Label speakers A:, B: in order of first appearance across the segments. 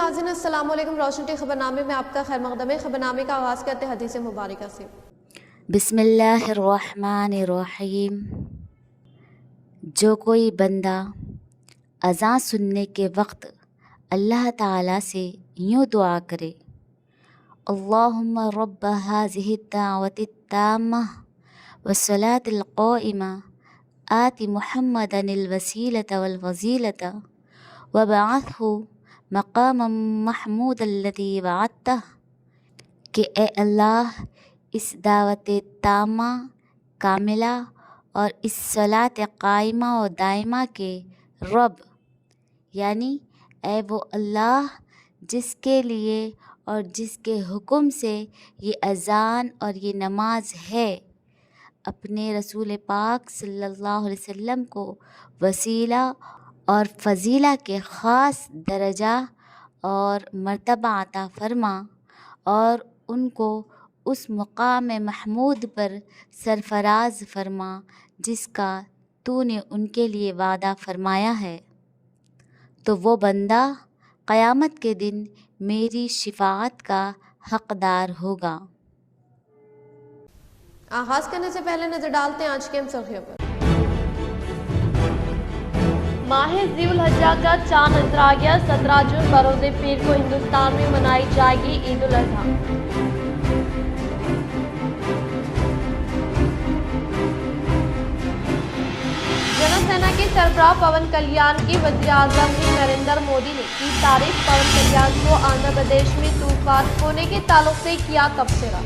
A: नाज़रीन अस्सलाम वालेकुम। रोशन टी खबरनामे में आपका खैर मक़दम है। खबरनामे का आगाज़ करते हैं हदीस मुबारका से।
B: बिस्मिल्लाहिर्रहमानिर्रहीम। जो कोई बंदा अज़ान सुनने के वक्त अल्लाह ताला से यूँ दुआ करे, अल्लाहुम्मा रब्ब हाज़िहि दावति ताम्मा वस्सलातिल क़ाइमा आति मुहम्मदनिल वसीलता वल फज़ीलता वबअथहु मक़ामम महमूदल्लज़ी वअदतह, कि ए अल्लाह, इस दावत तामा कामिला और इस सलात कायमा और दायमा के रब, यानी ए वो अल्लाह जिसके लिए और जिसके हुक्म से ये अज़ान और ये नमाज है, अपने रसूल पाक सल्लल्लाहु अलैहि वसल्लम को वसीला और फ़ज़ीला के ख़ास दर्जा और मर्तबा अता फ़रमा और उनको उस मुक़ाम महमूद पर सरफ़राज़ फ़रमा जिसका तूने उनके लिए वादा फ़रमाया है। तो वो बंदा क़यामत के दिन मेरी शिफ़ाअत का हक़दार होगा।
A: आगाज़ करने से पहले नज़र डालते हैं आज के अहम सुर्ख़ियों पर। माह ज़ीउल हज्जा का चाँद नजर आ गया। 17 जून बरोज़े पीर को हिंदुस्तान में मनाई जाएगी ईद उल अज़हा। जनसेना के सरबराह पवन कल्याण की वज़ीर-ए-आज़म नरेंद्र मोदी ने की तारीफ। पवन कल्याण को आंध्र प्रदेश में तूफान होने के ताल्लुक से किया तबसरा।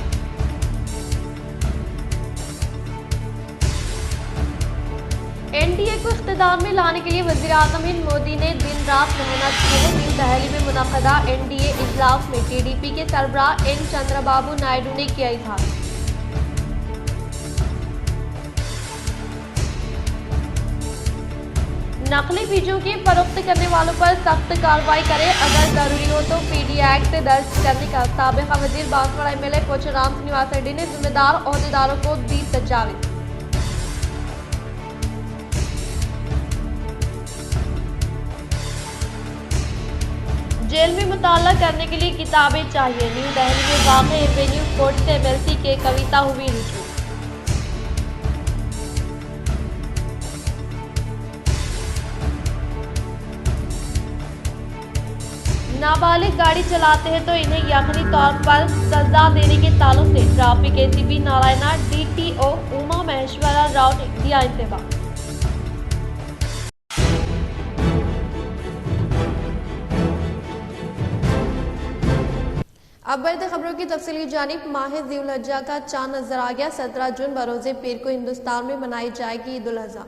A: एनडीए को इख्तिदार में लाने के लिए वज़ीर-ए-आज़म मोदी ने दिन रात मेहनत की है। न्यू दिल्ली में मुनक़दा एनडीए इजलास में टीडीपी के सरबराह एन चंद्रबाबू नायडू ने किया इज़हार। नकली बीजों की फरोख्त करने वालों पर सख्त कार्रवाई करे, अगर जरूरी हो तो पीडी एक्ट दर्ज करने का साबिक़ा वज़ीर बांसवाड़ा एमएलए पोचराम श्रीनिवास रेड्डी ने जिम्मेदार ओहदेदारों को दी तजावीज़। जेल में मुताला करने के लिए किताबें चाहिए। न्यू दिल्ली में वाक़ एवेन्यू कोर्ट से एमएलसी के कविता हुई रुजू। नाबालिग गाड़ी चलाते हैं तो इन्हें यकीनी तौर पर सजा देने के ताल्लुक से traffic ACP Narayana DTO Uma Maheshwara Rao ने दिया इंतबाह। अब बढ़ते खबरों की तफसीली जानिब। माह ज़ीउल हज्जा का चाँद नजर आ गया। 17 जून बरोज़े पीर को हिंदुस्तान में मनाई जाएगी ईद उल अज़हा।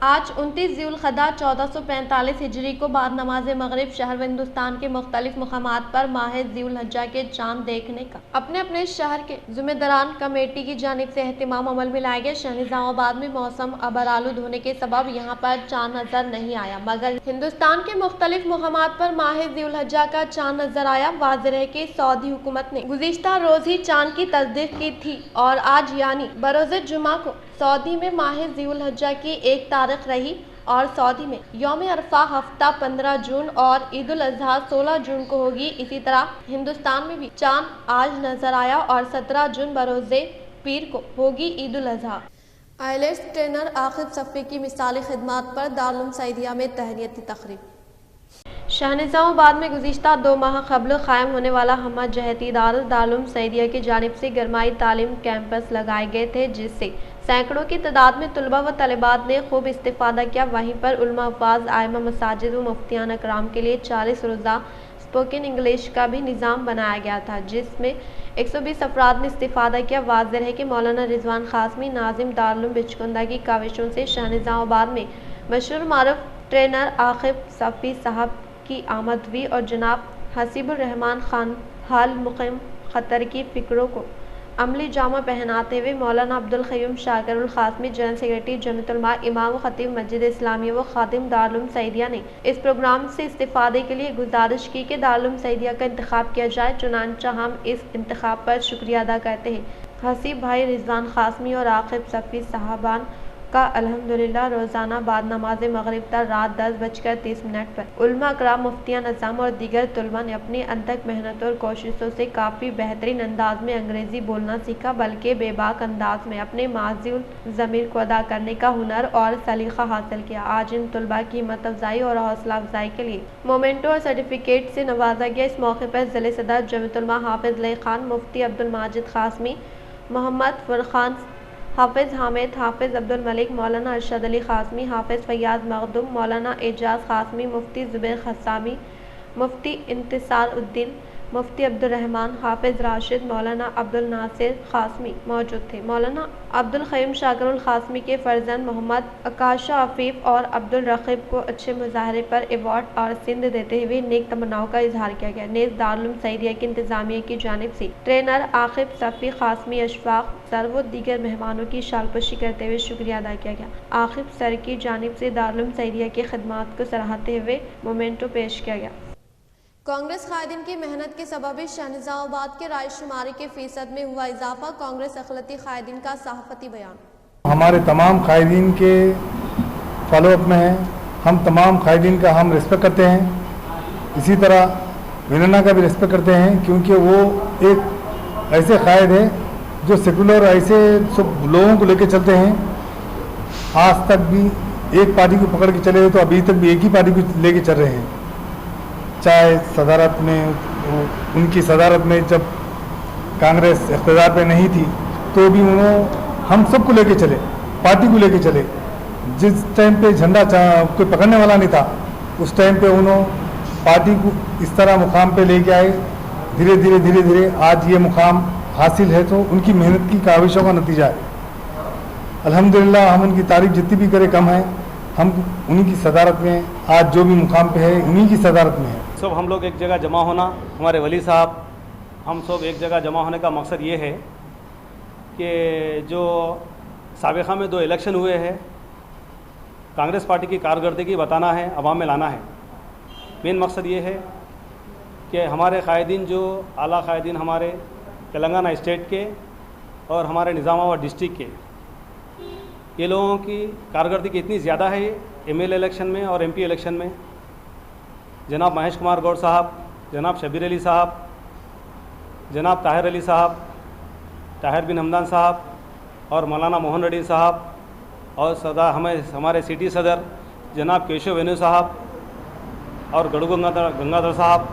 A: आज 29 ज़ीउल क़दा 1445 हिजरी को बाद नमाज मगरिब शहर व हिंदुस्तान के मुख्तलिफ मुकामात पर माह ज़ीउल हज्जा के चाँद देखने का अपने अपने शहर के ज़िम्मेदारान कमेटी की जानिब से एहतिमाम अमल में लाया गया। निज़ामाबाद में मौसम अबरालूद होने के सबब यहाँ पर चाँद नजर नहीं आया, मगर हिंदुस्तान के मुख्तलिफ मुकामात पर माह ज़ीउल हज्जा का चाँद नजर आया। वाज़ेह है कि सऊदी हुकूमत ने गुज़िश्ता रोज़ ही चाँद की तस्दीक की थी और आज यानी बरोज़े जुमा को सऊदी में माह ज़ीउल हज्जा की 1 तारीख रही और सऊदी में यौम अरफा हफ्ता 15 जून और ईद उल अज़हा 16 जून को होगी। इसी तरह हिंदुस्तान में भी चाँद आज नजर आया और 17 जून बरोज़े पीर को होगी ईद उल अज़हा। आईएलटीएस ट्रेनर आकिब सफ़ी की मिसाली खिदमात पर दारुल सईदिया में तहनीती तक़रीब। शाहनिज़ामाबाद में गुज़िश्ता 2 माह क़ब्ल क़ायम होने वाला हमत जहती दारुल सईदिया की जानिब से गरमाई तालीम कैंपस लगाए गए थे, जिससे सैकड़ों की तादाद में तलबा व तलिबात ने खूब इस्तिफ़ादा किया। वहीं पर उलमा अफ़ाज़ आइमा मसाजिद व मुफ्तियान अकराम के लिए 40 रोज़ा स्पोकन इंग्लिश का भी निज़ाम बनाया गया था, जिसमें 120 अफराद ने इस्तिफ़ादा किया। वाज़ेह है कि मौलाना रिजवान क़ासिमी नाज़िम दारुल बिचकुंदा की काविशों से शाहनिज़ामाबाद में मशहूर मारूफ ट्रेनर आकिब सफ़ी साहब की आमद हुई और जनाब हसीबुर रहमान खान हाल मुक़ीम ख़तर की फ़िक्रों को अमली जामा पहनाते हुए मौलाना अब्दुल क़य्यूम शाकिरुल क़ासिमी जनरल सेक्रेटरी जमीयतुल उलमा इमाम व ख़तीब मस्जिद इस्लामिया व ख़ादिम दारुल सईदिया ने इस प्रोग्राम से इस्तिफ़ादे के लिए गुजारिश की कि दारुल सईदिया का इंतखाब किया जाए। चुनांचा हम इस इंतखाब पर शुक्रिया अदा करते हैं। हसीब भाई रिजवान क़ासिमी और आकिब सफ़ी साहबान का अल्हम्दुलिल्लाह रोज़ाना बाद नमाज मगरिब तक रात 10:30 पर उलमा कराम, मुफ्तियान निज़ाम और दीगर तुलबा ने अपनी अनथक मेहनत और कोशिशों से काफ़ी बेहतरीन अंदाज में अंग्रेज़ी बोलना सीखा, बल्कि बेबाक अंदाज में अपने माज़िउल ज़मीर को अदा करने का हुनर और सलीक़ा हासिल किया। आज इन तुलबा की हिम्मत अफ़ज़ाई और हौसला अफ़ज़ाई के लिए मोमेंटो और सर्टिफिकेट से नवाजा गया। इस मौके पर ज़िले सदर जमीयतुल उलमा हाफ़िज़ लई खान, मुफ्ती अब्दुल माजिद क़ासमी, मोहम्मद फ़ुरक़ान, हाफ़िज़ हामिद, हाफ़िज़ अब्दुल मलिक, मौलाना अरशद अली क़ासमी, हाफ़िज़ फ़ैयाज़ मखदूम, मौलाना एजाज़ क़ासमी, मुफ्ती ज़ुबैर क़स्सामी, मुफ्ती इंतिसार उद्दीन, मुफ्ती अब्दुल रहमान, हाफ़िज़ राशिद, मौलाना अब्दुल नासिर क़ासमी मौजूद थे। मौलाना अब्दुल क़य्यूम शाकिरुल क़ासमी के फ़र्जंद मोहम्मद आकाशा अफ़ीफ़ और अब्दुल रक़ीब को अच्छे मुज़ाहरे पर अवार्ड और सिंध देते हुए नेक तमन्नाओं का इजहार किया गया। नेज़ दारुल उलूम सईदिया की इंतज़ामिया की जानिब से ट्रेनर आक़िब सफ़ी क़ासमी, अशफ़ाक़ सर व दीगर मेहमानों की शालपुशी करते हुए शुक्रिया अदा किया गया। आक़िब सर की जानिब से दारुल उलूम सईदिया की खिदमात को सराहते हुए मोमेंटो पेश किया गया। कांग्रेस कायदीन की मेहनत के सबब शहनिज़ामाबाद के राय शुमारी के फ़ीसद में हुआ इजाफा, कांग्रेस अखिलती कायदीन का सहाफ़ती बयान।
C: हमारे तमाम कायदीन के फॉलोअप में है। हम तमाम कायदीन का हम रिस्पेक्ट करते हैं, इसी तरह विनना का भी रिस्पेक्ट करते हैं, क्योंकि वो एक ऐसे कायद है जो सेकुलर ऐसे सब लोगों को लेकर चलते हैं। आज तक भी एक पार्टी को पकड़ के चले, तो अभी तक भी एक ही पार्टी को लेके चल रहे हैं। चाहे सदारत में, उनकी सदारत में जब कांग्रेस इक़्तिदार पे नहीं थी तो भी उन्होंने हम सब को लेके चले, पार्टी को लेके चले। जिस टाइम पे झंडा कोई पकड़ने वाला नहीं था, उस टाइम पे उन्होंने पार्टी को इस तरह मुकाम पे लेके आए। धीरे धीरे आज ये मुकाम हासिल है, तो उनकी मेहनत की काविशों का नतीजा है। अल्हम्दुलिल्लाह हम उनकी तारीफ जितनी भी करें कम है। हम उन्हीं की सदारत में आज जो भी मुकाम पे है, उन्हीं की सदारत में है।
D: सब हम लोग एक जगह जमा होना, हमारे वली साहब, हम सब एक जगह जमा होने का मकसद ये है कि जो साबिक़ा में 2 इलेक्शन हुए हैं, कांग्रेस पार्टी की कारकर्दगी बताना है, अवाम में लाना है। मेन मकसद ये है कि हमारे कायदीन, जो आला कायदीन हमारे तेलंगाना स्टेट के और हमारे निज़ामाबाद डिस्ट्रिक्ट के, ये लोगों की कारकर्दगी इतनी ज़्यादा है एमएलए इलेक्शन में और एमपी इलेक्शन में। जनाब महेश कुमार गौड़ साहब, जनाब शबीर अली साहब, जनाब ताहिर अली साहब, ताहिर बिन हमदान साहब और मौलाना मोहन रेड्डी साहब, और हमारे सिटी सदर जनाब केशव वेणु साहब और गढ़ गंगाधर साहब,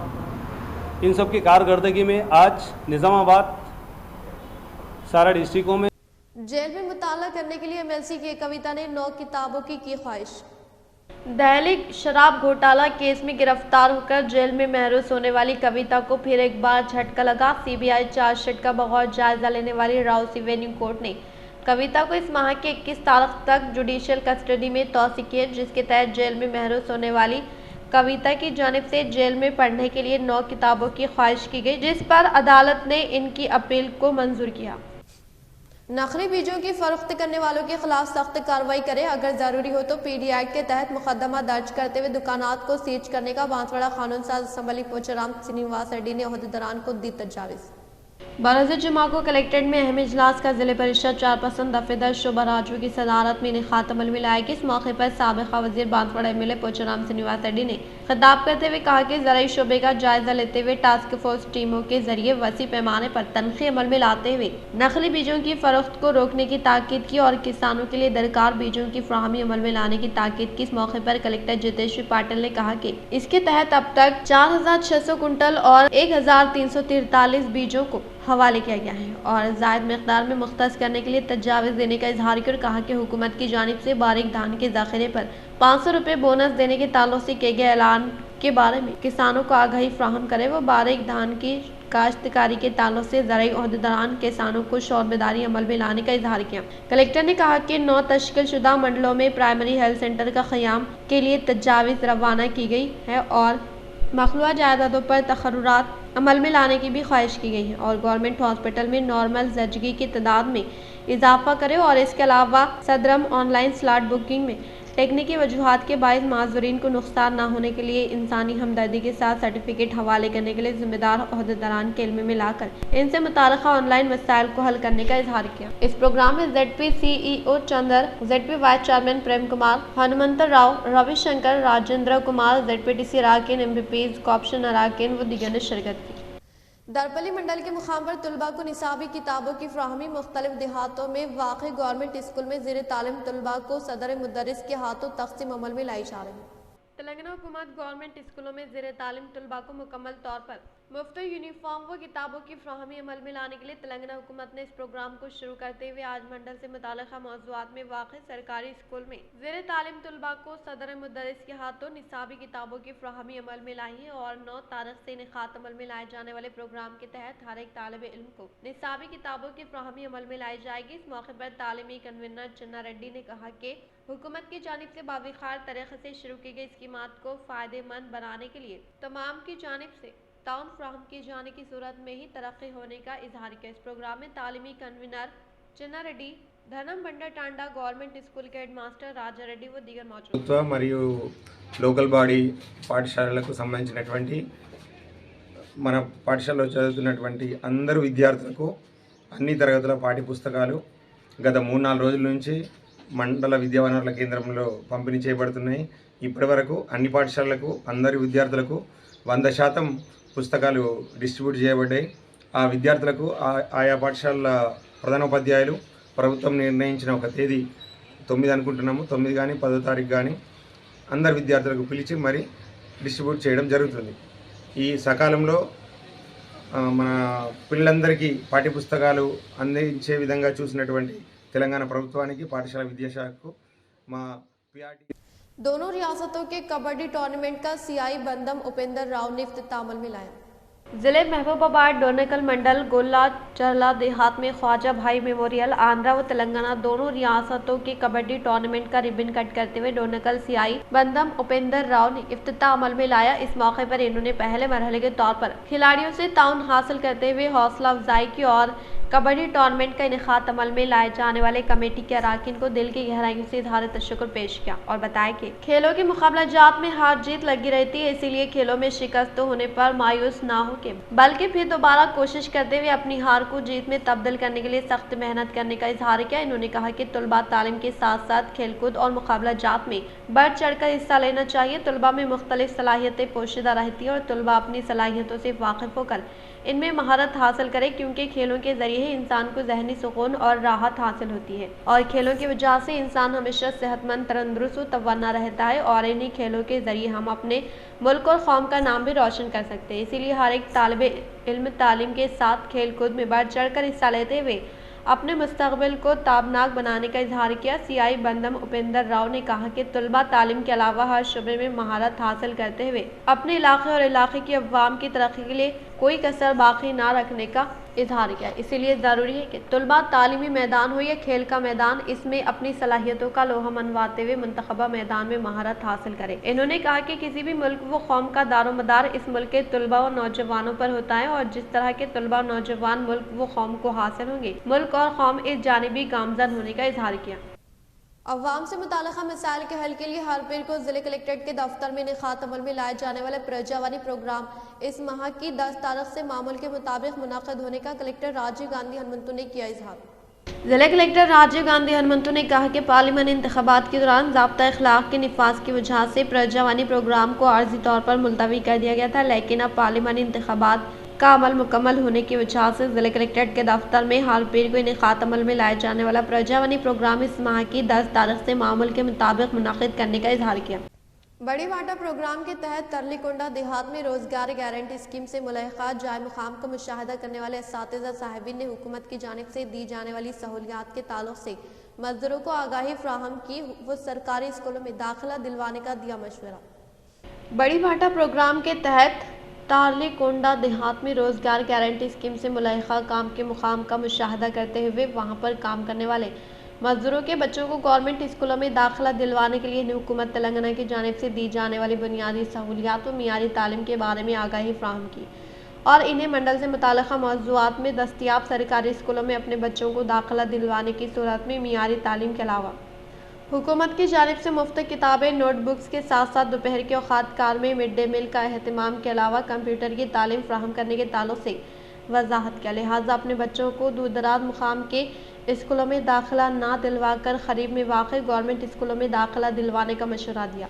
D: इन सब की कारकर्दगी में आज निज़ामाबाद सारा डिस्ट्रिक्टों में
A: जेल में मुताला करने के लिए एमएलसी की कविता ने 9 किताबों की ख्वाहिश। दहली शराब घोटाला केस में गिरफ्तार होकर जेल में महरूस होने वाली कविता को फिर एक बार झटका लगा। सीबीआई चार्जशीट का बगौर जायजा लेने वाली राउस एवेन्यू कोर्ट ने कविता को इस माह की 21 तारीख तक जुडिशियल कस्टडी में तौसीक की, जिसके तहत जेल में महरूस होने वाली कविता की जानिब से जेल में पढ़ने के लिए 9 किताबों की ख्वाहिश की गई, जिस पर अदालत ने इनकी अपील को मंजूर किया। नकली बीजों की फरोख्त करने वालों के खिलाफ सख्त कार्रवाई करे, अगर जरूरी हो तो पीडी एक्ट के तहत मुकदमा दर्ज करते हुए दुकानात को सीज करने का बांसवाड़ा कानून साज असम्बली पोचाराम श्रीनिवास रेड्डी ने अहदेदारान को दी तजावीज़। बरोज़ जुमा को कलेक्ट्रेट में अहम इजलास का जिले परिषद चेयरपर्सन दफेदार शोभा राजू की सदारत में इनेकाद अमल में लाएगी। इस मौके पर साबिक़ा वज़ीर बांसवाड़ा एमएलए पोचाराम श्रीनिवास रेड्डी ने खिताब करते हुए कहा कि ज़राई शोबे का जायजा लेते हुए टास्क फोर्स टीमों के जरिए वसी पैमाने पर तनख़ी अमल में लाते हुए नकली बीजों की फरोख्त को रोकने की ताकीद की और किसानों के लिए दरकार बीजों की फ्राहमी अमल में लाने की ताकीद की। इस मौके पर कलेक्टर जितेश्वरी पाटिल ने कहा कि इसके तहत अब तक 4600 कुंटल और 1343 बीजों को हवाले किया गया है और जायद मकदार में मुख्तस करने के लिए तजावीज़ देने का इजहार किया और कहा कि हुकूमत की जानिब से बारीक धान के ज़ख़ीरे पर 500 रुपये बोनस देने के ताल्लुक से किए गए ऐलान के बारे में किसानों को आगाही फ्राहम करे। वो बारीक धान की काश्तकारी के ताल्लुक से ज़राई अहदेदारान किसानों को शौरबेदारी अमल में लाने का इजहार किया। कलेक्टर ने कहा कि 9 तश्कील शुदा मंडलों में प्राइमरी हेल्थ सेंटर का क़याम के लिए तजावीज़ रवाना की गई है और मखलूआ जायदादों पर तखर्रुरात अमल में लाने की भी ख्वाहिश की गई है और गवर्नमेंट हॉस्पिटल में नॉर्मल जजगी की तादाद में इजाफा करे और इसके अलावा सदरम ऑनलाइन स्लॉट बुकिंग में टेक्निकी वजूहात के बायस माजूरीन को नुकसान न होने के लिए इंसानी हमदर्दी के साथ सर्टिफिकेट हवाले करने के लिए जिम्मेदार ओहदेदारान के इल्म में लाकर इनसे मुताल्लिका ऑनलाइन मसाइल को हल करने का इजहार किया। इस प्रोग्राम में ZP CEO Chander, ZP vice chairman Prem Kumar, Hanumant Rao, Ravishankar, Rajendra Kumar, ZPTC अराकीन, MPPs, कॉप्शन अराकीन व दीगर ने शिरकत की। दरपली मंडल के मुकाम पर तलबा को निसाबी किताबों की फ्राहमी मुख्तलिफ देहातों में वाक़ गवर्नमेंट स्कूल में ज़ेर तालीम तलबा को सदर मुदर्रिस के हाथों तक़सीम अमल में लाई जा रही है। तेलंगाना हुकूमत गवर्नमेंट स्कूलों में ज़ेर तालीम तलबा को मुकम्मल तौर पर मुफ्त यूनिफॉर्म व किताबों की फ्राहमी अमल में लाने के लिए तेलंगाना हुकूमत ने इस प्रोग्राम को शुरू करते हुए आज मंडल से मुताल्लिक़ा मौज़ूआत में वाक़ सरकारी स्कूल में ज़ेर तालीम तलबा को सदर मुदर्रिस के हाथों निसाबी किताबों की फ्राहमी अमल में लाई है और 9 तारीख से इनेक़ात अमल में लाए जाने वाले प्रोग्राम के तहत हर एक तालिब इल्म को निसाबी किताबों की फ्राहमी अमल में लाई जाएगी। इस मौके पर तालीमी कन्वीनर चिन्ना रेड्डी ने कहा कि हुकूमत की जानिब से बाविखार तरीक़े से शुरू की गई स्कीमात को फ़ायदेमंद बनाने के लिए तमाम की जानिब से ताउन फ्राहम किए जाने की सूरत में ही तरक्की होने का इजहार किया। इस प्रोग्राम में तालीमी कन्वीनर चिन्ना रेड्डी, धनम बंडा टांडा गवर्नमेंट स्कूल के हेड मास्टर राजा रेड्डी व दीगर मौजूद
E: మరియు లోకల్ బాడీ పాఠశాలలకు సంబంధించినటువంటి మన పాఠశాలలో చదువుతున్నటువంటి అందరూ విద్యార్థులకు అన్ని తరగతుల పాఠ్య పుస్తకాలు గత 3-4 రోజుల నుంచి మండల విద్యా వనరుల కేంద్రంలో పంపిణీ చేయబడుతున్నాయి। ఇప్పటివరకు అన్ని పాఠశాలలకు అందరి విద్యార్థులకు 100% పుస్తకాలు డిస్ట్రిబ్యూట్ చేయబడ్డాయి। ఆ విద్యార్థులకు ఆయా పాఠశాలల ప్రధానోపాధ్యాయులు ప్రభుత్వం నిర్ణయించిన ఒక తేదీ 9 అనుకుంటున్నాము, 9 కానీ 10వ తారీఖు కానీ అందరు విద్యార్థులకు పిలిచి మరి డిస్ట్రిబ్యూట్ చేయడం జరుగుతుంది। ఈ సకాలంలో మన పిల్లలందరికీ పాఠ్యపుస్తకాలు అందించే విధంగా చూసినటువంటి తెలంగాణ ప్రభుత్వానికి పాఠశాల విద్యాశాఖకు మా PRT
A: दोनों रियासतों के कबड्डी टूर्नामेंट का CI बंदम उपेंद्र राव ने इफ्तिताह अमल में लाया। जिले महबूबाबाद डोनेकल मंडल गोला चरला देहात में ख्वाजा भाई मेमोरियल आंध्रा व तेलंगाना दोनों रियासतों के कबड्डी टूर्नामेंट का रिबन कट करते हुए डोनेकल CI बंदम उपेंद्र राव ने इफ्तिताह अमल में लाया। इस मौके पर इन्होंने पहले मरहले के तौर पर खिलाड़ियों से ताउन हासिल करते हुए हौसला अफजाई की और कबड्डी टूर्नामेंट का इनेक़ात अमल में लाए जाने वाले कमेटी के अराकीन को दिल की गहराइयों से इज़हार तशक्कुर पेश किया और बताया कि खेलों के मुकाबलाजात में हार जीत लगी रहती है, इसीलिए खेलों में शिकस्त होने पर मायूस ना हो के बल्कि फिर दोबारा कोशिश करते हुए अपनी हार को जीत में तब्दील करने के लिए सख्त मेहनत करने का इज़हार किया। इन्होंने कहा कि तलबा तालीम के साथ साथ खेलकूद और मुकाबलाजात में बढ़ चढ़ कर हिस्सा लेना चाहिए। तलबा में मुख्तलिफ सलाहियतें पोशीदा रहती हैं और तलबा अपनी सलाहियतों से वाकिफ होकर इनमें महारत हासिल करे, क्योंकि खेलों के जरिए ही इंसान को जहनी सुकून और राहत हासिल होती है और खेलों की वजह से इंसान हमेशा सेहतमंद, तंदुरुस्त व तवाना रहता है और इन्हीं खेलों के जरिए हम अपने मुल्क और कौम का नाम भी रोशन कर सकते हैं। इसीलिए हर एक तालिब इल्म तालीम के साथ खेल कूद में बढ़ चढ़ कर हिस्सा लेते हुए अपने मुस्तकबिल को ताबनाक बनाने का इजहार किया। CI बंदम उपेंद्र राव ने कहा कि तलबा तालीम के अलावा हर शुबे में महारत हासिल करते हुए अपने इलाके और इलाके की अवाम की तरक्की के लिए कोई कसर बाकी ना रखने का इजहार किया। इसीलिए ज़रूरी है कि तलबा तालीमी मैदान हो या खेल का मैदान, इसमें अपनी सलाहियतों का लोहा मनवाते हुए मुंतखबा मैदान में महारत हासिल करें। इन्होंने कहा कि किसी भी मुल्क व कौम का दारोमदार इस मुल्क के तलबा और नौजवानों पर होता है और जिस तरह के तलबा और नौजवान मुल्क व कौम को हासिल होंगे, मुल्क और कौम इस जानिबी गामजन होने का इजहार किया। अवाम से मुताल्लिक़ा मसाइल के हल के लिए हर पीर को जिले कलेक्ट्रेट के दफ्तर में इनेक़ात अमल में लाए जाने वाले प्रजावानी प्रोग्राम इस माह की 10 तारीख से मामूल के मुताबिक मुनाक़िद होने का कलेक्टर राजीव गांधी हनुमंतु ने किया इजहार। जिला कलेक्टर राजीव गांधी हनुमंतु ने कहा कि पार्लियामानी इंतखाबात के दौरान ज़ाब्ता इखलाक के निफाज की वजह से प्रजावानी प्रोग्राम को आर्जी तौर पर मुलतवी कर दिया गया था, लेकिन अब पार्लियामानी इंतखाबात का अमल मुकम्मल होने की वजह से जिला कलेक्ट्रेट के दफ्तर में हर पीर को इनेक़ात अमल में लाए जाने वाला प्रजावानी प्रोग्राम इस माह की 10 तारीख से मामूल के मुताबिक मुनाक़िद करने का इजहार किया। बड़ी वाटा प्रोग्राम के तहत तरलीकोंडा देहात में रोजगार गारंटी स्कीम से मुलाकात जाए मुकाम का मुशाहिदा करने वाले असातिज़ा साहिबीन ने हुकूमत की जानिब से दी जाने वाली सहूलियात के ताल्लुक से मजदूरों को आगाही फ्राहम की व सरकारी स्कूलों में दाखिला दिलवाने का दिया मशवरा। बड़ी भाटा प्रोग्राम के तहत तारलीकोंडा देहात में रोजगार गारंटी स्कीम से मुलाहिका काम के मुकाम का मुशाहिदा करते हुए वहां पर काम करने वाले मजदूरों के बच्चों को गवर्नमेंट स्कूलों में दाखिला दिलवाने के लिए हुकूमत तेलंगाना की जानिब से दी जाने वाली बुनियादी सहूलियात व मियारी तालीम के बारे में आगाही फ्राहम की और इन्हें मंडल से मुताल्लिक़ा मौज़ूआत में दस्तियाब सरकारी स्कूलों में अपने बच्चों को दाखिला दिलवाने की सूरत में मियारी तालीम के अलावा हुकूमत की जानिब से मुफ्त किताबें, नोटबुक्स के साथ साथ दोपहर के औकात कार में मिड डे मील का अहतमाम के अलावा कंप्यूटर की तालीम फ्राहम करने के ताल्लुक से वजाहत किया। लिहाजा अपने बच्चों को दूर दराज मुकाम के स्कूलों में दाखिला ना दिलवा कर करीब में वाक़ गवर्नमेंट स्कूलों में दाखिला दिलवाने का मशवरा दिया।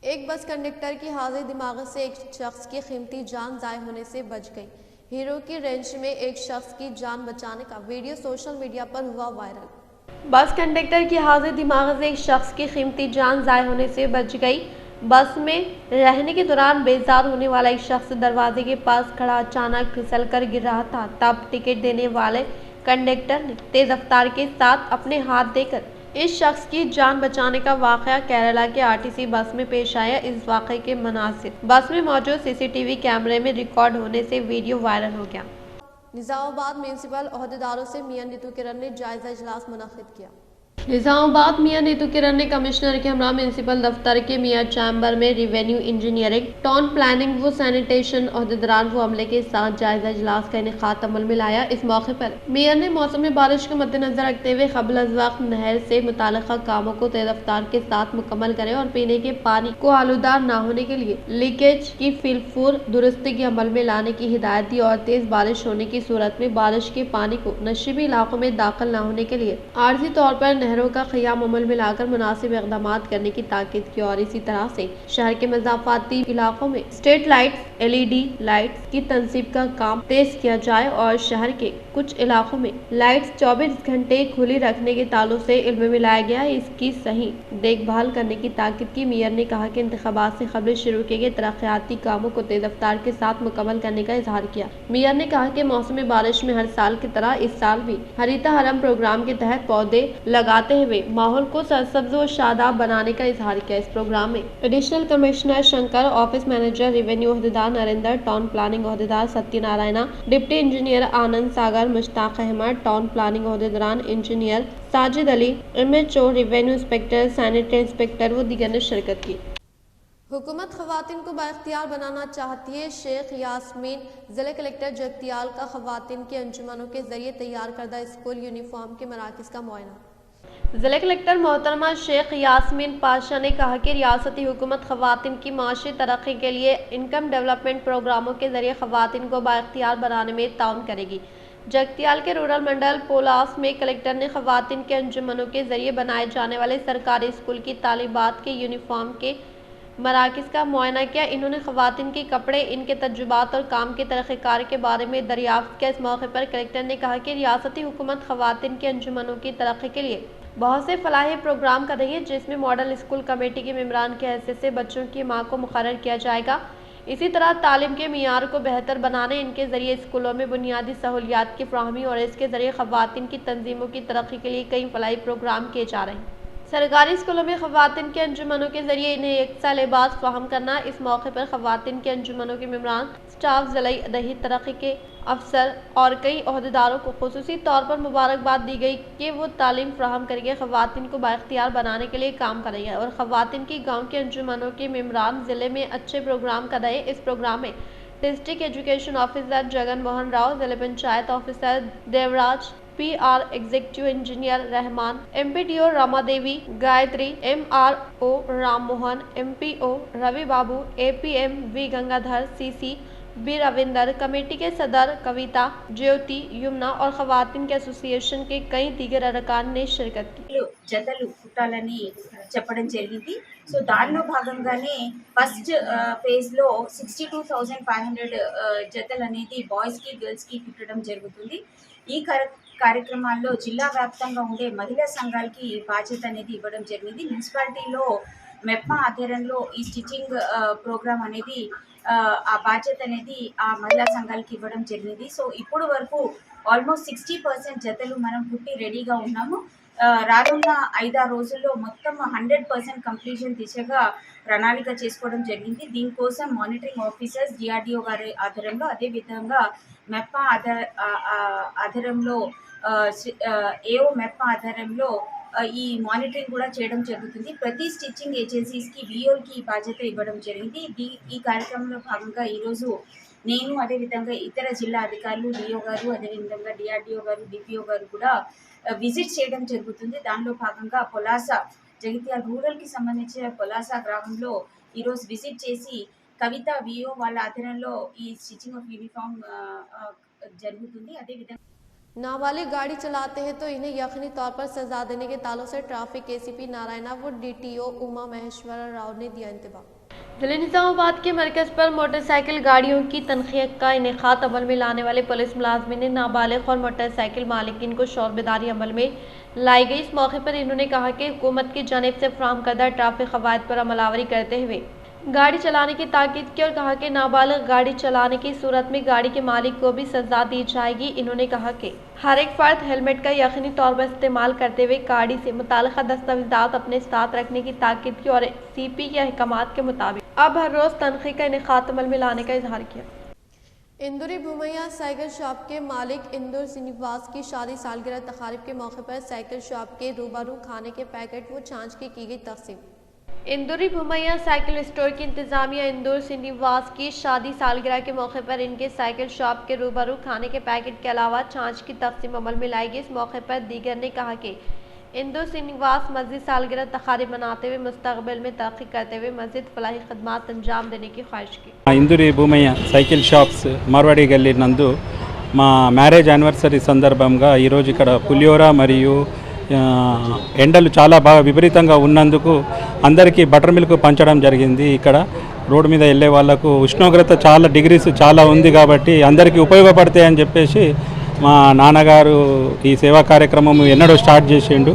A: एक बस कंडक्टर की हाजिर दिमाग से एक शख्स की कीमती जान ज़ाय होने से बच गई। हीरो की रेंज में एक शख्स की जान बचाने का वीडियो सोशल मीडिया पर हुआ वायरल। बस कंडक्टर की हाजिर दिमाग से एक शख्स की कीमती जान ज़ाय होने से बच गई। बस में रहने के दौरान बेजार होने वाला एक शख्स दरवाजे के पास खड़ा अचानक फिसल कर गिर रहा था। तब टिकट देने वाले कंडक्टर ने तेज रफ्तार के साथ अपने हाथ देकर इस शख्स की जान बचाने का वाक़या केरला के आरटीसी बस में पेश आया। इस वाक़े के मनासिर बस में मौजूद सीसीटीवी कैमरे में रिकॉर्ड होने से वीडियो वायरल हो गया। निज़ामाबाद म्यूनसिपल ओहदेदारों से मियां नीतू किरण ने जायजा इजलास मुनक्किद किया। निज़ामाबाद मियां नीतू किरण ने कमिश्नर के हमरा म्यूनसिपल दफ्तर के मियां चैम्बर में रिवेन्यू इंजीनियरिंग, टाउन प्लानिंग व सैनिटेशन ओहदेदारान व अमले के साथ जायजा इजलास का इनेकाद अमल में लाया। इस मौके पर मेयर ने मौसम बारिश को मद्देनजर रखते हुए क़ब्ल अज़ वक्त नहर से मुताल्लिक़ा कामों को तेज रफ्तार के साथ मुकम्मल करें और पीने के पानी को आलूदा न होने के लिए लीकेज की फिलफूर दुरुस्ती के अमल में लाने की हिदायत दी और तेज बारिश होने की सूरत में बारिश के पानी को नशीबी इलाकों में दाखिल न होने के लिए आर्जी तौर पर नहरों का क़याम अमल में लाकर मुनासिब इक़दाम करने की ताकीद की। और इसी तरह से शहर के मज़ाफ़ाती इलाकों में स्ट्रीट लाइट्स, LED लाइट्स की तंसीब का काम तेज किया जाए और शहर के कुछ इलाकों में लाइट्स 24 घंटे खुली रखने के ताल्लुक से इल्म में लाया गया। इसकी सही देखभाल करने की ताकीद की। मेयर ने कहा कि इंतखाबात से कबल शुरू किए गए तरक्याती कामों को तेज रफ्तार के साथ मुकम्मल करने का इजहार किया। मेयर ने कहा कि मौसम बारिश में हर साल की तरह इस साल भी हरीता हरम प्रोग्राम के तहत पौधे लगाते हुए माहौल को सरसब्ज व शादाब बनाने का इजहार किया। इस प्रोग्राम में additional commissioner Shankar, office manager revenue ओहदेदार नरेंद्र, टाउन प्लानिंग ओहदेदार Satyanarayana, deputy engineer Anand Sagar, Mushtaq Ahmed, town planning ओहदेदारान engineer Sajid Ali, MHO, revenue inspector, sanitary inspector व दीगर ने शिरकत की। हुकूमत खवातीन को बाइख्तियार बनाना चाहती है। शेख यास्मीन, जिला कलेक्टर जगतियाल का खवातीन की अंजुमनों के जरिए तैयार करदा स्कूल यूनिफॉर्म के मराकज़ का मुआयना। जिला कलेक्टर मोहतरमा शेख यास्मीन पाशा ने कहा कि रियासती हुकूमत खवातीन की माशी तरक्की के लिए इनकम डेवलपमेंट प्रोग्रामों के जरिए खवातीन को बाइख्तियार बनाने में ताउन करेगी। जगतियाल के रूरल मंडल पोलास में कलेक्टर ने खवातीन के अंजुमनों के जरिए बनाए जाने वाले सरकारी स्कूल की तालिबात के यूनिफॉर्म के मराकज़ का मुआयना किया। इन्होंने खवातीन के कपड़े, इनके तजुबात और काम के तरीक़ेकार के बारे में दरियाफ्त किया। इस मौके पर कलेक्टर ने कहा कि रियासती हुकूमत खवातीन के अंजुमनों की तरक्की के लिए बहुत से फलाही प्रोग्राम कर रही है, जिसमें मॉडल स्कूल कमेटी के मेम्बरान की हैसियत से बच्चों की माँ को मुकर्रर किया जाएगा। इसी तरह तालीम के मियार को बेहतर बनाने, इनके जरिए स्कूलों में बुनियादी सहूलियात की फ्राहमी और इसके जरिए खवातीन की तंजीमों की तरक्की के लिए कई फलाही प्रोग्राम किए जा रहे हैं। सरकारी स्कूलों में खवातीन के अंजुमनों के जरिए इन्हें यकसा लिबास फराहम करना। इस मौके पर खवातीन के अंजुमनों के मेम्बरान, स्टाफ, ज़िला दही तरक्की के अफसर और कई ओहदेदारों को खुसूसी तौर पर मुबारकबाद दी गई कि वो तालीम फ्राहम करके खवातीन को बाइख्तियार बनाने के लिए काम कर रही है और खवातीन की गाँव के अंजुमनों के मेम्बरान ज़िले में अच्छे प्रोग्राम कर रहे हैं। इस प्रोग्राम में district education officer Jagan Mohan Rao, जिला panchayat officer Devraj, PR executive engineer Rahman, MPDO Rama Devi, Gayatri, MRO Ram Mohan, MPO Ravi Babu, APM V Gangadhar, CC B Ravinder, committee के सदर कविता, ज्योति, यमुना और खवातीन के एसोसिएशन के कई दीगर अरकान ने शिरकत की।
F: జతలు కుట్టాలని చెప్పడం జరిగింది. సో దానిలో భాగంగానే ఫస్ట్ ఫేజ్లో 62,500 జతలు అనేది బాయ్స్కి, గర్ల్స్కి కుట్టడం జరుగుతుంది. ఈ కార్యక్రమాల్లో జిల్లా వ్యాప్తంగా ఉండే మహిళా సంఘాలకి బాధ్యత అనేది ఇవ్వడం జరిగింది. మున్సిపాలిటీలో మెప్మా ఆధ్వర్యంలో ఈ స్టిచ్చింగ్ ప్రోగ్రామ్ అనేది ఆ బాధ్యత అనేది ఆ మహిళా సంఘాలకి ఇవ్వడం జరిగింది. సో ఇప్పుడు వరకు ఆల్మోస్ట్ 60% జతలు మనం కుట్టి రెడీగా ఉన్నాము. రానున్న 5-6 రోజుల్లో మొత్తం 100% కంప్లీషన్ దిశగా ప్రణాళిక చేసుకోవడం జరిగింది. దీనికోసం మానిటరింగ్ ఆఫీసర్స్ DRDO గారి ఆధ్వర్యంలో, అదేవిధంగా మెప్పా ఆధ్వర్యంలో AO మెప్పా ఆధ్వర్యంలో ఈ మానిటరింగ్ కూడా చేయడం జరుగుతుంది. ప్రతి స్టిచ్చింగ్ ఏజెన్సీస్కి VOకి బాధ్యత ఇవ్వడం జరిగింది. ఈ కార్యక్రమంలో భాగంగా ఈరోజు నేను, అదేవిధంగా ఇతర జిల్లా అధికారులు, DO గారు, అదేవిధంగా DRDO గారు, DPO గారు కూడా విజిట్ చేయడం జరుగుతుంది. దానిలో భాగంగా పొలాస జగిత్యాల రూరల్కి సంబంధించిన పొలాస గ్రామంలో ఈరోజు విజిట్ చేసి కవిత విఓ వాళ్ళ ఆధ్వర్యంలో ఈ స్టిచ్చింగ్ ఆఫ్ యూనిఫామ్ జరుగుతుంది. అదేవిధంగా
A: नाबालिग गाड़ी चलाते हैं तो इन्हें यकीनी तौर पर सजा देने के ताल्लुक से ट्रैफिक एसीपी नारायणा व डीटीओ उमा महेश्वर राव ने दिया इंतबाह। जिले निजामाबाद के मरकज़ पर मोटरसाइकिल गाड़ियों की तनखीह का इनेकाद अमल में लाने वाले पुलिस मुलाजमिन ने नाबालिग और मोटरसाइकिल मालिकीन को शौरबेदारी अमल में लाई गई। इस मौके पर इन्होंने कहा कि हुकूमत की जानिब से फराहम करदा ट्रैफिक कवायद पर अमलावरी करते हुए गाड़ी चलाने की ताकीद की और कहा कि नाबालिग गाड़ी चलाने की सूरत में गाड़ी के मालिक को भी सजा दी जाएगी। इन्होंने कहा कि हर एक फर्द हेलमेट का यकीनी तौर पर इस्तेमाल करते हुए गाड़ी से मुताल्लिक़ा दस्तावेज़ात अपने साथ रखने की ताकीद की और CP के अहकामात के मुताबिक अब हर रोज़ तनख़ीह का इनेकाद अमल में लाने का इजहार किया। इंदौरी भूमैया साइकिल शॉप के मालिक इंदौर श्रीनिवास की शादी सालगिरह तकारीब के मौके पर साइकिल शॉप के रूबरू खाने के पैकेट व छाछ की गई तकसीम। इंदौरी भूमैया साइकिल स्टोर की इंतजामिया इंदौर श्रीनिवास की शादी सालगिरह के मौके पर इनके साइकिल शॉप के रूबरू खाने के पैकेट के अलावा छाछ की तकसीम अमल में लाई गई। इस मौके पर दीगर ने कहा कि इंदौर श्रीनिवास मस्जिद सालगिरह तकारीब मनाते हुए मुस्तकबिल में तरक्की करते हुए मस्जिद फलाही खदमात अंजाम देने की ख्वाहिश की।
G: इंदूरी भूमయ్య సైకిల్ షాప్స్ మార్వాడి గల్లీ నందు మా మ్యారేజ్ యానివర్సరీ సందర్భంగా ఈరోజు ఇక్కడ పులిహోర మరియు ఎండలు చాలా బాగా విపరీతంగా ఉన్నందుకు అందరికీ బటర్ మిల్క్ పంచడం జరిగింది. ఇక్కడ రోడ్డు మీద వెళ్ళే వాళ్ళకు ఉష్ణోగ్రత చాలా డిగ్రీస్ చాలా ఉంది కాబట్టి అందరికీ ఉపయోగపడతాయని చెప్పేసి మా నాన్నగారు ఈ సేవా కార్యక్రమం ఎన్నడో స్టార్ట్ చేసిండు.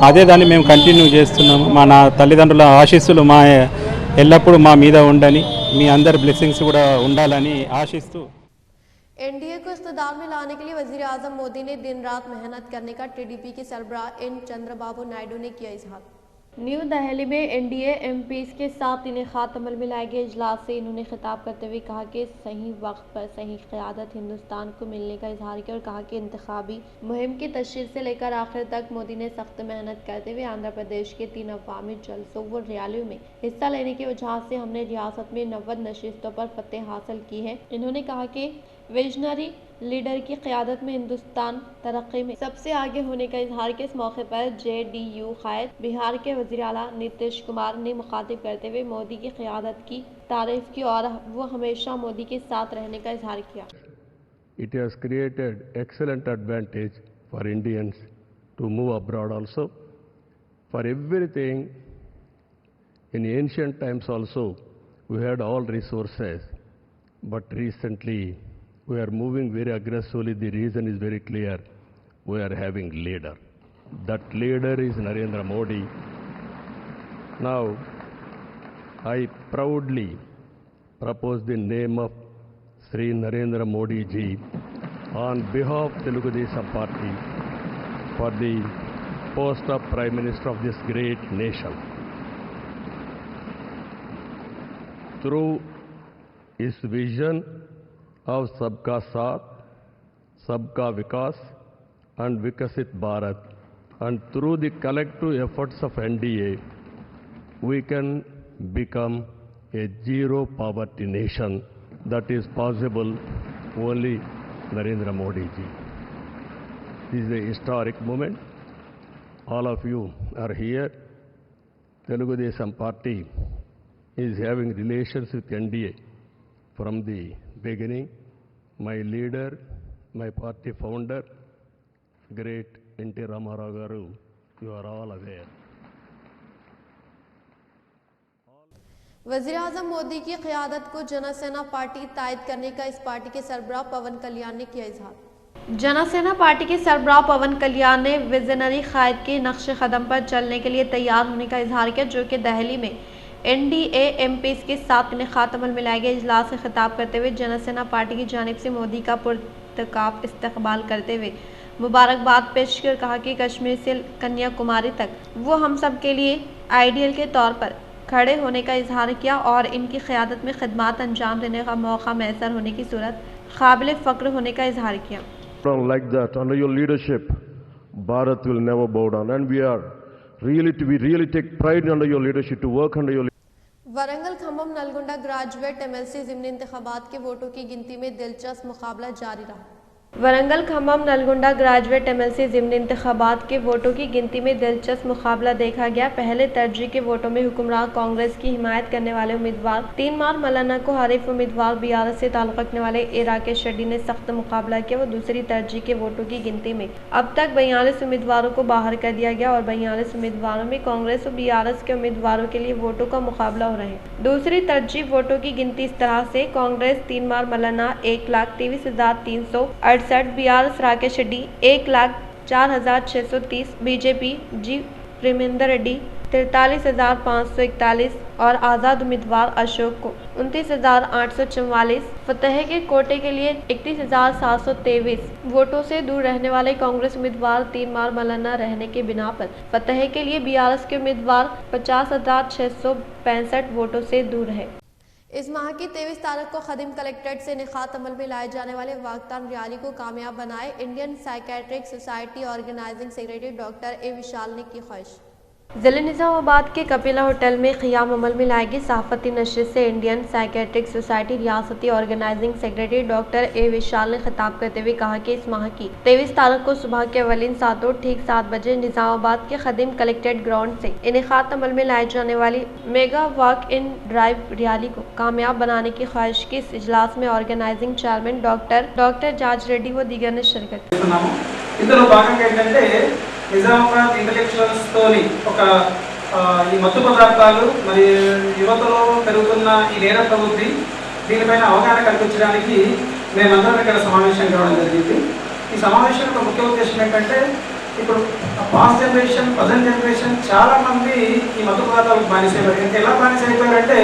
G: అదే దాన్ని మేము కంటిన్యూ చేస్తున్నాము. మా తల్లిదండ్రుల ఆశీస్సులు మా ఎల్లప్పుడూ మా మీద ఉండని, మీ అందరి బ్లెస్సింగ్స్ కూడా ఉండాలని ఆశిస్తూ
A: NDA को इक़्तिदार में लाने के लिए वज़ीर आज़म मोदी ने दिन रात मेहनत करने का TDP के सरबराह एन चंद्रबाबू नायडू ने किया इजहार। न्यू दिल्ली में NDA MPs के साथ इनेकाद अमल में लाए गए इजलास से इन्होंने खिताब करते हुए कहा कि सही वक्त पर सही क़यादत हिंदुस्तान को मिलने का इजहार किया और कहा कि इंतखाबी मुहिम की तशरीह से लेकर आखिर तक मोदी ने सख्त मेहनत करते हुए आंध्र प्रदेश के 3 अवामी जलसों व रैलियों में हिस्सा लेने की वजह से हमने रियासत में 90 नशिस्तों पर फतेह हासिल की है। इन्होंने कहा कि विजनरी लीडर की क़यादत में हिंदुस्तान तरक्की में सबसे आगे होने का इजहार के इस मौके पर JDU कायद बिहार के वज़ीर आला नीतीश कुमार ने मुखातिब करते हुए मोदी की क़यादत की तारीफ की और वो हमेशा मोदी के साथ रहने का इजहार किया।
H: It has created excellent advantage for Indians to move abroad also. For everything, in ancient times also, we had all resources, but recently we are moving very aggressively. The reason is very clear. We are having leader. That leader is Narendra Modi. Now, I proudly propose the name of Sri Narendra Modi ji on behalf of Telugu Desam Party for the post of Prime Minister of this great nation. Through his vision of Sabka Saath, Sabka Vikas and Vikasit Bharat, and through the collective efforts of NDA, we can become a zero poverty nation. That is possible only Narendra Modi ji. This is a historic moment. All of you are here. Telugu Desam Party is having relations with NDA from the beginning. My leader, my party founder, great N.T. Ramarao garu, you are all aware.
A: वज़ीर आज़म मोदी की क़यादत को Jana Sena party तायद करने का इस party के सरबराह पवन कल्याण ने किया इजहार। जनसेना पार्टी के सरबराह पवन कल्याण ने विजनरी कायद के नक्श कदम पर चलने के लिए तैयार होने का इजहार किया, जो कि दिल्ली में NDA MPs के साथ इनेकाद अमल में लाए गए इजलास से खिताब करते हुए जनसेना पार्टी की जानिब से मोदी का पुरतकाब इस्तकबाल करते हुए मुबारकबाद पेश कर कहा कि कश्मीर से कन्याकुमारी तक वो हम सब के लिए आइडियल के तौर पर खड़े होने का इजहार किया और इनकी क़यादत में खिदमात अंजाम देने का मौका मैसर होने की सूरत काबिल फ़ख्र होने का इजहार किया।
H: Like that, under your leadership, Bharat will never bow down, and we really take pride under your leadership to work under your.
A: Warangal Khammam Nalgonda graduate MLC ज़िमनी इंतखाबात के वोटों की गिनती में दिलचस्प मुकाबला जारी रहा। वरंगल खम्मम नलगुंडा ग्रेजुएट एमएलसी ज़िमनी इंतखाबात के वोटों की गिनती में दिलचस्प मुकाबला देखा गया। पहले तरजीह के वोटों में हुक्मरान कांग्रेस की हिमायत करने वाले उम्मीदवार 3 मार मौलाना को हरीफ उम्मीदवार BRS से ताल्लुक़ रखने वाले राकेश रेड्डी ने सख्त मुकाबला किया। वो दूसरी तरजीह के वोटों की गिनती में अब तक 42 उम्मीदवारों को बाहर कर दिया गया और 42 उम्मीदवारों में कांग्रेस और BRS के उम्मीदवारों के लिए वोटों का मुकाबला हो रहे हैं। दूसरी तरजीह वोटों की गिनती इस तरह से: कांग्रेस 3 मार मौलाना 1,23,368, BRS राकेश रेड्डी 1,04,630, बीजेपी जी प्रेमेंद्र रेड्डी 43,541 और आज़ाद उम्मीदवार अशोक को 29,844। फतेह के कोटे के लिए 31,723 वोटों से दूर रहने वाले कांग्रेस उम्मीदवार 3 मार मौलाना रहने के बिना पर फतेह के लिए BRS के उम्मीदवार 50,665 वोटों से दूर है। इस माह की 23 तारीख को खदीम कलेक्ट्रेट से इनेकाद अमल में लाए जाने वाले वाकतान रैली को कामयाब बनाए Indian Psychiatric Society organising secretary doctor A Vishal ने की ख्वाहिश। ज़िले निज़ामाबाद के कपिला होटल में क़ियाम अमल में लाएगी सहाफ़ती नशर से इंडियन साइकेट्रिक सोसाइटी रियासती organising secretary doctor A Vishal ने खिताब करते हुए कहा कि इस माह की 23 तारीख को सुबह के अवलिन सातों ठीक 7 बजे निज़ामाबाद के खदीम कलेक्ट्रेट ग्राउंड से इनेकाद अमल में लाई जाने वाली mega walk in drive rally को कामयाब बनाने की ख्वाहिश की। इस इजलास में ऑर्गेनाइजिंग चेयरमैन डॉक्टर जाज रेड्डी व दीगर ने शिरकत की।
I: నిజామాబాద్ ఇంటలెక్చువల్స్ తోని ఒక ఈ మత్తు పదార్థాలు మరి యువతలో పెరుగుతున్న ఈ నేర ప్రవృత్తి దీనిపైన అవగాహన కల్పించడానికి మేమందరం ఇక్కడ సమావేశం కావడం జరిగింది। ఈ సమావేశం యొక్క ముఖ్య ఉద్దేశం ఏంటంటే ఇప్పుడు పాస్ట్ జనరేషన్ ప్రజెంట్ జనరేషన్ చాలా మంది ఈ మత్తు పదార్థాలకు బానిసైపోయారు। ఎలా బానిసైపోయారంటే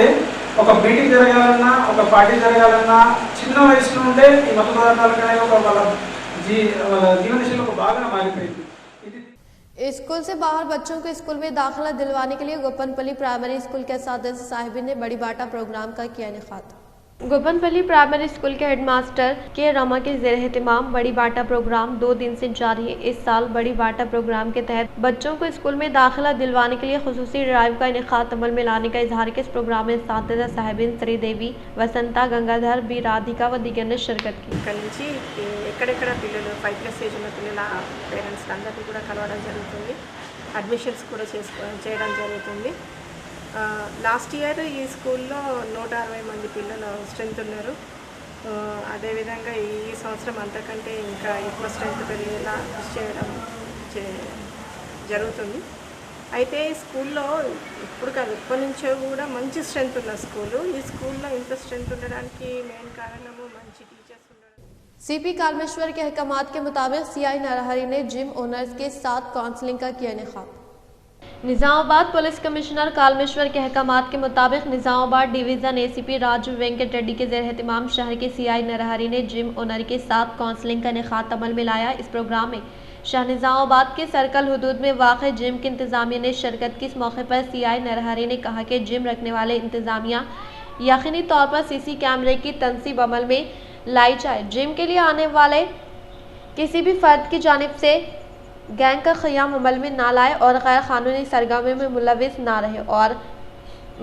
I: ఒక మీటింగ్ జరగాలన్నా ఒక పార్టీ జరగాలన్నా చిన్న వయసు నుండే ఈ మత్తు పదార్థాలకు అనేది ఒక వాళ్ళ జీవనశైలి ఒక భాగంగా మారిపోయింది।
A: स्कूल से बाहर बच्चों को स्कूल में दाखिला दिलवाने के लिए गोपनपल्ली प्राइमरी स्कूल के सदस्य साहिबीन ने बड़ी बाटा प्रोग्राम का किया इनेकाद। गोपनपल्ली प्राइमरी स्कूल के हेडमास्टर के रमा के ज़ेर एहतमाम बड़ी बाटा प्रोग्राम 2 दिन से जारी है। इस साल बड़ी बाटा प्रोग्राम के तहत बच्चों को स्कूल में दाखिला दिलवाने के लिए खुसूसी ड्राइव का इनेकाद अमल में लाने का इजहार के इस प्रोग्राम में साथीदा साहिबीन श्रीदेवी, वसंता, गंगाधर, बी राधिका व दीगर ने शिरकत की।
J: ఎక్కడెక్కడ పిల్లలు 5+ ఏజ్ ఉన్న పిల్లల పేరెంట్స్ అందరికీ కూడా కలవడం జరుగుతుంది, అడ్మిషన్స్ కూడా చేయడం జరుగుతుంది। లాస్ట్ ఇయర్ ఈ స్కూల్లో 160 మంది పిల్లలు స్ట్రెంత్ ఉన్నారు। అదేవిధంగా ఈ సంవత్సరం అంతకంటే ఇంకా ఎక్కువ స్ట్రెంత్ పెరిగేలా కృషి చేయడం జరుగుతుంది। అయితే ఈ స్కూల్లో ఇప్పుడు కాదు ఎప్పటి నుంచో కూడా మంచి స్ట్రెంత్ ఉన్న స్కూలు। ఈ స్కూల్లో ఇంత స్ట్రెంత్ ఉండడానికి మెయిన్ కారణము మంచి టీచర్స్ ఉండడం।
A: CP कालमेश्वर के अहकामात के मुताबिक CI नरहरी ने जिम ओनर्स के साथ काउंसलिंग का किया इनेकाद। निज़ामाबाद पुलिस कमिश्नर कालमेश्वर के अहकामात के मुताबिक निज़ामाबाद डिवीज़न ACP राजू वेंकट रेड्डी के ज़ेर एहतमाम शहर के CI नरहरी ने जिम ओनर के साथ काउंसलिंग का इनेकाद अमल में लाया। इस प्रोग्राम में शहर निज़ामाबाद के सर्कल हदूद में वाक़ जिम की इंतज़ामिया ने शिरकत की। इस मौके पर CI नरहरी ने कहा कि जिम रखने वाले इंतज़ामिया यकीनी तौर पर CC कैमरे की तनसीब अमल में लाई जाए। जिम के लिए आने वाले किसी भी फर्द की जानिब से गैंग का क़याम अमल में ना लाए और गैर क़ानूनी सरगर्मी में मुलविस ना रहे और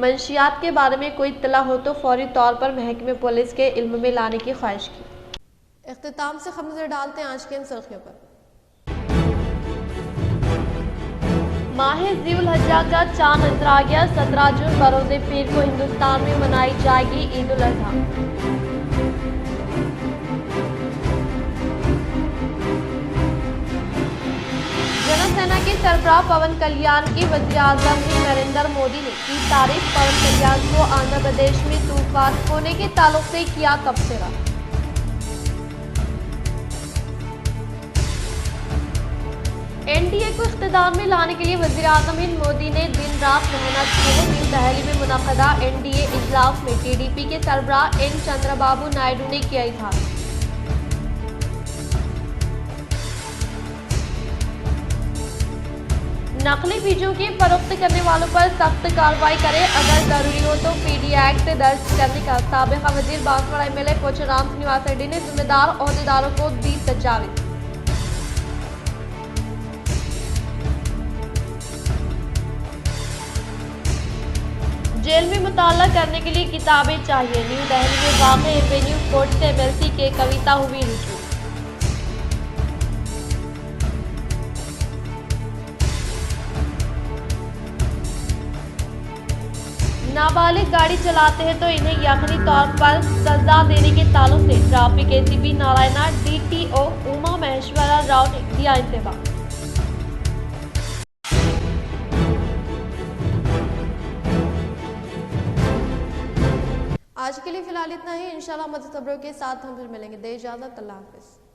A: मंशियात के बारे में कोई इत्तला हो तो फौरी तौर पर महकमे पुलिस के इल्म में लाने की ख्वाहिश की। इख्तिताम से खबर डालते हैं आज की इन सुर्खियों पर। माह ज़ीउल हज्जा का चांद नजर आ गया। 17 जून बरोज़े पीर को हिंदुस्तान में मनाई जाएगी ईद उल अज़हा। जनसेना के सरबराह पवन कल्याण की वज़ीर-ए-आज़म नरेंद्र मोदी ने की तारीफ। पवन कल्याण को आंध्र प्रदेश में तूफान होने के ताल्लुक से किया तबसरा। NDA को इख्तिदार में लाने के लिए वज़ीर-ए-आज़म मोदी ने दिन रात मेहनत की है। न्यू दिल्ली में मुनक़दा NDA इजलास में TDP के सरबराह N चंद्रबाबू नायडू ने किया इज़हार। नकली बीजों की फरोख्त करने वालों पर सख्त कार्रवाई करे, अगर जरूरी हो तो PD एक्ट दर्ज करने का साबिका वजीर बांसवाड़ा MLA पोचराम श्रीनिवास रेड्डी ने जिम्मेदार ओहदेदारों को दी तजावीज़। जेल में मुताला करने के लिए किताबें चाहिए। न्यू दिल्ली में वाक़ एवेन्यू कोर्ट से MLC के कविता हुई रुजू। नाबालिग गाड़ी चलाते हैं तो इन्हें यकीनी तौर पर सजा देने के ताल्लुक से traffic ACP Narayana DTO Uma Maheshwara Rao ने दिया इंतबाह। आज के लिए फिलहाल इतना ही। इंशाल्लाह मज़ीद खबरों के साथ हम फिर मिलेंगे। दे इजाज़त, अल्लाह हाफ़िज़।